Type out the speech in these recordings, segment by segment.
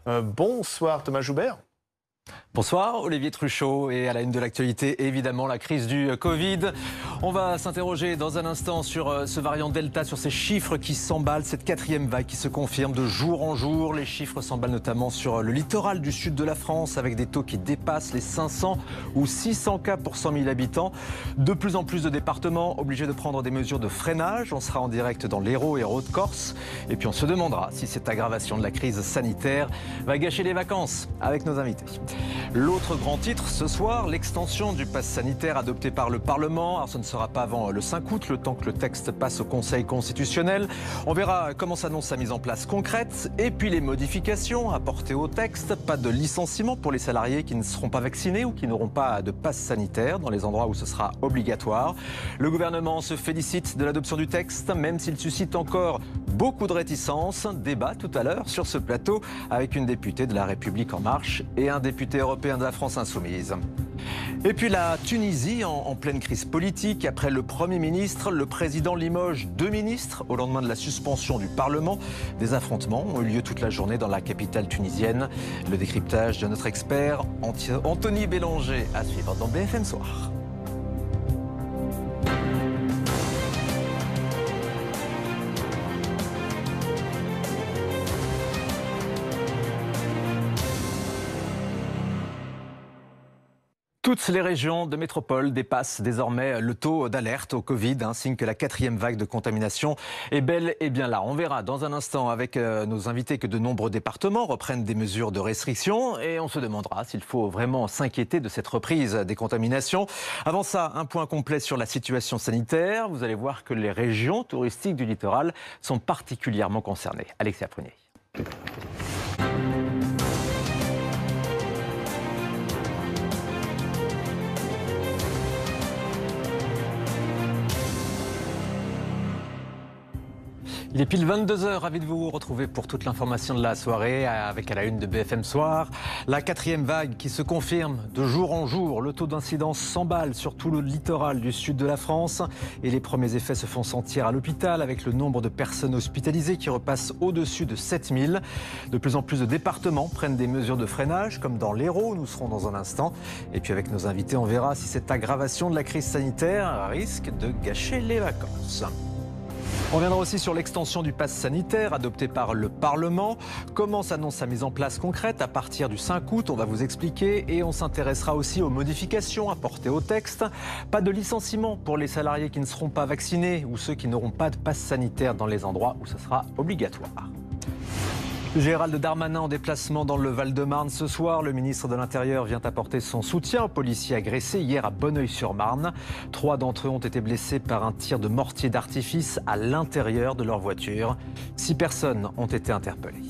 Bonsoir Thomas Joubert. Bonsoir Olivier Truchot, et à la une de l'actualité, évidemment la crise du Covid. On va s'interroger dans un instant sur ce variant Delta, sur ces chiffres qui s'emballent, cette quatrième vague qui se confirme de jour en jour. Les chiffres s'emballent notamment sur le littoral du sud de la France avec des taux qui dépassent les 500 ou 600 cas pour 100 000 habitants. De plus en plus de départements obligés de prendre des mesures de freinage. On sera en direct dans l'Hérault et Haute-Corse. Et puis on se demandera si cette aggravation de la crise sanitaire va gâcher les vacances avec nos invités. L'autre grand titre ce soir, l'extension du pass sanitaire adopté par le Parlement. Alors ce ne sera pas avant le 5 août, le temps que le texte passe au Conseil constitutionnel. On verra comment s'annonce sa mise en place concrète et puis les modifications apportées au texte. Pas de licenciement pour les salariés qui ne seront pas vaccinés ou qui n'auront pas de pass sanitaire dans les endroits où ce sera obligatoire. Le gouvernement se félicite de l'adoption du texte, même s'il suscite encore beaucoup de réticences. Débat tout à l'heure sur ce plateau avec une députée de La République En Marche et un député européen de la France Insoumise. Et puis la Tunisie en pleine crise politique. Après le Premier ministre, le président limoge 2 ministres au lendemain de la suspension du Parlement. Des affrontements ont eu lieu toute la journée dans la capitale tunisienne. Le décryptage de notre expert Anthony Bélanger à suivre dans BFM Soir. Toutes les régions de métropole dépassent désormais le taux d'alerte au Covid, signe que la quatrième vague de contamination est bel et bien là. On verra dans un instant avec nos invités que de nombreux départements reprennent des mesures de restriction et on se demandera s'il faut vraiment s'inquiéter de cette reprise des contaminations. Avant ça, un point complet sur la situation sanitaire. Vous allez voir que les régions touristiques du littoral sont particulièrement concernées. Alexia Prunier. Il est pile 22h, ravi de vous retrouver pour toute l'information de la soirée avec à la une de BFM Soir. La quatrième vague qui se confirme de jour en jour. Le taux d'incidence s'emballe sur tout le littoral du sud de la France et les premiers effets se font sentir à l'hôpital avec le nombre de personnes hospitalisées qui repasse au-dessus de 7000. De plus en plus de départements prennent des mesures de freinage comme dans l'Hérault où nous serons dans un instant. Et puis avec nos invités, on verra si cette aggravation de la crise sanitaire risque de gâcher les vacances. On reviendra aussi sur l'extension du pass sanitaire adopté par le Parlement. Comment s'annonce sa mise en place concrète à partir du 5 août? On va vous expliquer et on s'intéressera aussi aux modifications apportées au texte. Pas de licenciement pour les salariés qui ne seront pas vaccinés ou ceux qui n'auront pas de pass sanitaire dans les endroits où ce sera obligatoire. Gérald Darmanin en déplacement dans le Val-de-Marne ce soir. Le ministre de l'Intérieur vient apporter son soutien aux policiers agressés hier à Bonneuil-sur-Marne. 3 d'entre eux ont été blessés par un tir de mortier d'artifice à l'intérieur de leur voiture. 6 personnes ont été interpellées.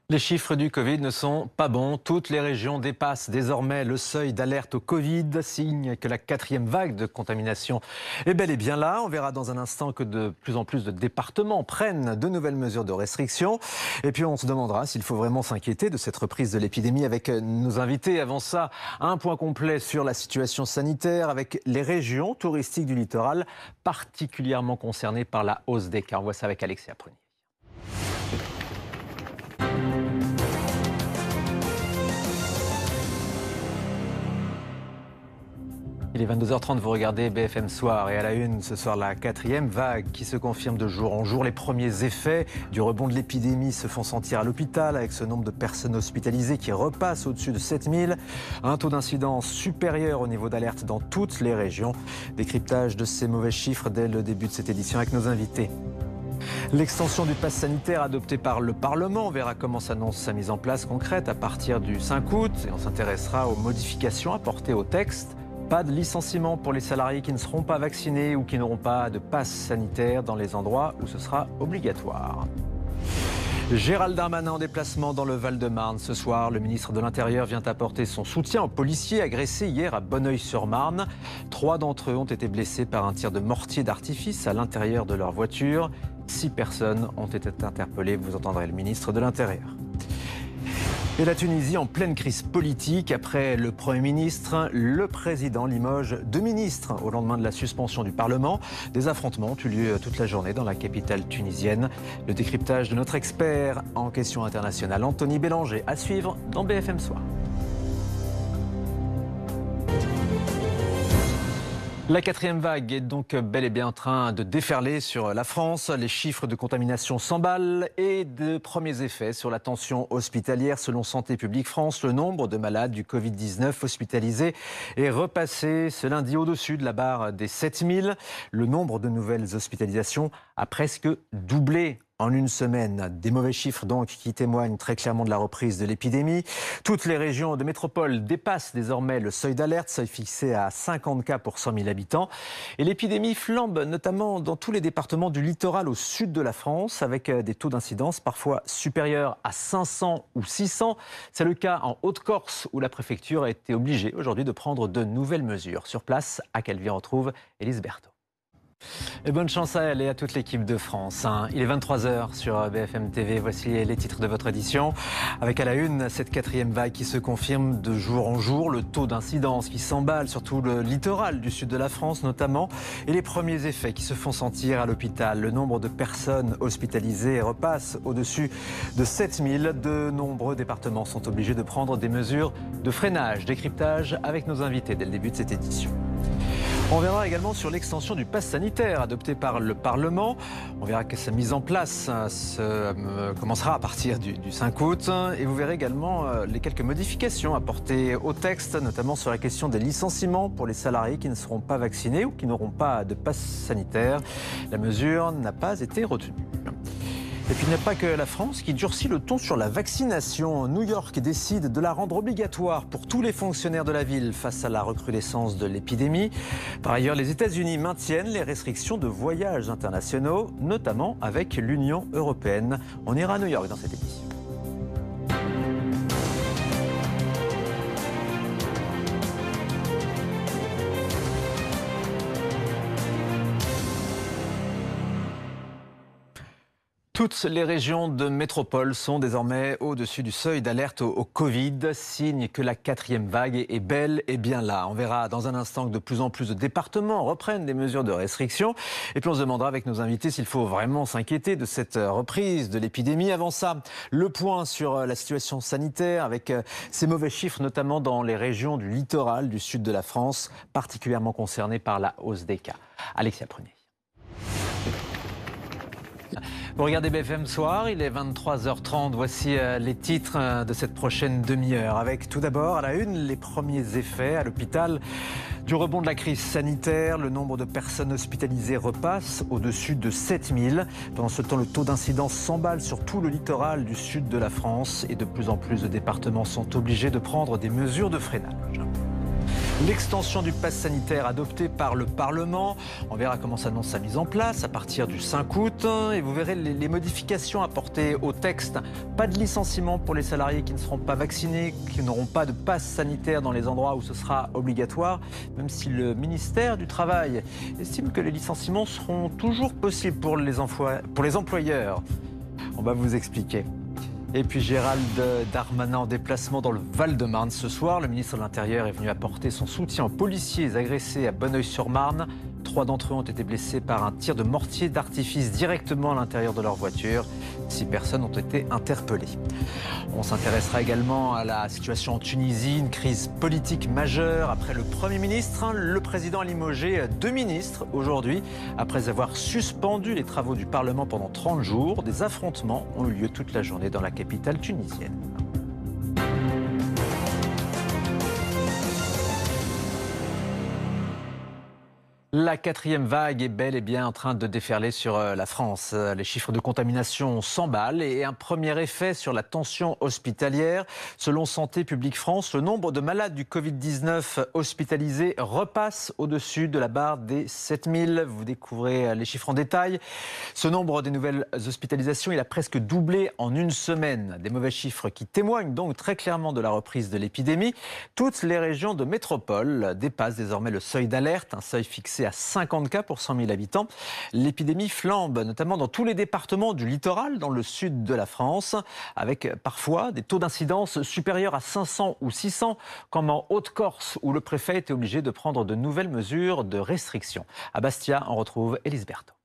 Les chiffres du Covid ne sont pas bons. Toutes les régions dépassent désormais le seuil d'alerte au Covid, signe que la quatrième vague de contamination est bel et bien là. On verra dans un instant que de plus en plus de départements prennent de nouvelles mesures de restriction. Et puis on se demandera s'il faut vraiment s'inquiéter de cette reprise de l'épidémie avec nos invités. Avant ça, un point complet sur la situation sanitaire avec les régions touristiques du littoral particulièrement concernées par la hausse des cas. On voit ça avec Alexia Prunier. Il est 22h30, vous regardez BFM Soir et à la une ce soir la quatrième vague qui se confirme de jour en jour. Les premiers effets du rebond de l'épidémie se font sentir à l'hôpital avec ce nombre de personnes hospitalisées qui repasse au-dessus de 7000. Un taux d'incidence supérieur au niveau d'alerte dans toutes les régions. Décryptage de ces mauvais chiffres dès le début de cette édition avec nos invités. L'extension du pass sanitaire adopté par le Parlement, on verra comment s'annonce sa mise en place concrète à partir du 5 août et on s'intéressera aux modifications apportées au texte. Pas de licenciement pour les salariés qui ne seront pas vaccinés ou qui n'auront pas de passe sanitaire dans les endroits où ce sera obligatoire. Gérald Darmanin en déplacement dans le Val-de-Marne ce soir. Le ministre de l'Intérieur vient apporter son soutien aux policiers agressés hier à Bonneuil-sur-Marne. 3 d'entre eux ont été blessés par un tir de mortier d'artifice à l'intérieur de leur voiture. 6 personnes ont été interpellées. Vous entendrez le ministre de l'Intérieur. Et la Tunisie en pleine crise politique. Après le Premier ministre, le président limoge 2 ministres au lendemain de la suspension du Parlement. Des affrontements ont eu lieu toute la journée dans la capitale tunisienne. Le décryptage de notre expert en questions internationales, Anthony Bélanger, à suivre dans BFM Soir. La 4e vague est donc bel et bien en train de déferler sur la France. Les chiffres de contamination s'emballent et de premiers effets sur la tension hospitalière. Selon Santé publique France, le nombre de malades du Covid-19 hospitalisés est repassé ce lundi au-dessus de la barre des 7000. Le nombre de nouvelles hospitalisations a presque doublé en une semaine. Des mauvais chiffres donc qui témoignent très clairement de la reprise de l'épidémie. Toutes les régions de métropole dépassent désormais le seuil d'alerte, seuil fixé à 50 cas pour 100 000 habitants. Et l'épidémie flambe notamment dans tous les départements du littoral au sud de la France, avec des taux d'incidence parfois supérieurs à 500 ou 600. C'est le cas en Haute-Corse où la préfecture a été obligée aujourd'hui de prendre de nouvelles mesures. Sur place, à Calvi, on retrouve Élise Berthaud. Et bonne chance à elle et à toute l'équipe de France. Il est 23h sur BFM TV. Voici les titres de votre édition. Avec à la une, cette 4e vague qui se confirme de jour en jour. Le taux d'incidence qui s'emballe sur tout le littoral du sud de la France notamment. Et les premiers effets qui se font sentir à l'hôpital. Le nombre de personnes hospitalisées repasse au-dessus de 7000. De nombreux départements sont obligés de prendre des mesures de freinage, décryptage avec nos invités dès le début de cette édition. On verra également sur l'extension du pass sanitaire adopté par le Parlement. On verra que sa mise en place commencera à partir du 5 août. Et vous verrez également les quelques modifications apportées au texte, notamment sur la question des licenciements pour les salariés qui ne seront pas vaccinés ou qui n'auront pas de pass sanitaire. La mesure n'a pas été retenue. Et puis il n'y a pas que la France qui durcit le ton sur la vaccination. New York décide de la rendre obligatoire pour tous les fonctionnaires de la ville face à la recrudescence de l'épidémie. Par ailleurs, les États-Unis maintiennent les restrictions de voyages internationaux, notamment avec l'Union européenne. On ira à New York dans cette édition. Toutes les régions de métropole sont désormais au-dessus du seuil d'alerte au Covid, signe que la 4e vague est bel et bien là. On verra dans un instant que de plus en plus de départements reprennent des mesures de restriction. Et puis on se demandera avec nos invités s'il faut vraiment s'inquiéter de cette reprise de l'épidémie. Avant ça, le point sur la situation sanitaire avec ces mauvais chiffres, notamment dans les régions du littoral du sud de la France, particulièrement concernées par la hausse des cas. Alexia Prunier. Vous regardez BFM Soir, il est 23h30. Voici les titres de cette prochaine demi-heure. Avec tout d'abord à la une les premiers effets à l'hôpital du rebond de la crise sanitaire. Le nombre de personnes hospitalisées repasse au-dessus de 7000. Pendant ce temps, le taux d'incidence s'emballe sur tout le littoral du sud de la France. Et de plus en plus de départements sont obligés de prendre des mesures de freinage. L'extension du pass sanitaire adopté par le Parlement. On verra comment s'annonce sa mise en place à partir du 5 août. Et vous verrez les modifications apportées au texte. Pas de licenciement pour les salariés qui ne seront pas vaccinés, qui n'auront pas de pass sanitaire dans les endroits où ce sera obligatoire, même si le ministère du Travail estime que les licenciements seront toujours possibles pour les employeurs. On va vous expliquer. Et puis Gérald Darmanin en déplacement dans le Val-de-Marne ce soir. Le ministre de l'Intérieur est venu apporter son soutien aux policiers agressés à Bonneuil-sur-Marne. 3 d'entre eux ont été blessés par un tir de mortier d'artifice directement à l'intérieur de leur voiture. 6 personnes ont été interpellées. On s'intéressera également à la situation en Tunisie, une crise politique majeure. Après le Premier ministre, le président a limogé 2 ministres aujourd'hui. Après avoir suspendu les travaux du Parlement pendant 30 jours, des affrontements ont eu lieu toute la journée dans la capitale tunisienne. La 4e vague est bel et bien en train de déferler sur la France. Les chiffres de contamination s'emballent et un premier effet sur la tension hospitalière. Selon Santé publique France, le nombre de malades du Covid-19 hospitalisés repasse au-dessus de la barre des 7000. Vous découvrez les chiffres en détail. Ce nombre des nouvelles hospitalisations, il a presque doublé en une semaine. Des mauvais chiffres qui témoignent donc très clairement de la reprise de l'épidémie. Toutes les régions de métropole dépassent désormais le seuil d'alerte, un seuil fixé à 50 cas pour 100 000 habitants. L'épidémie flambe, notamment dans tous les départements du littoral, dans le sud de la France, avec parfois des taux d'incidence supérieurs à 500 ou 600, comme en Haute-Corse, où le préfet était obligé de prendre de nouvelles mesures de restriction. À Bastia, on retrouve Élise Berthaud.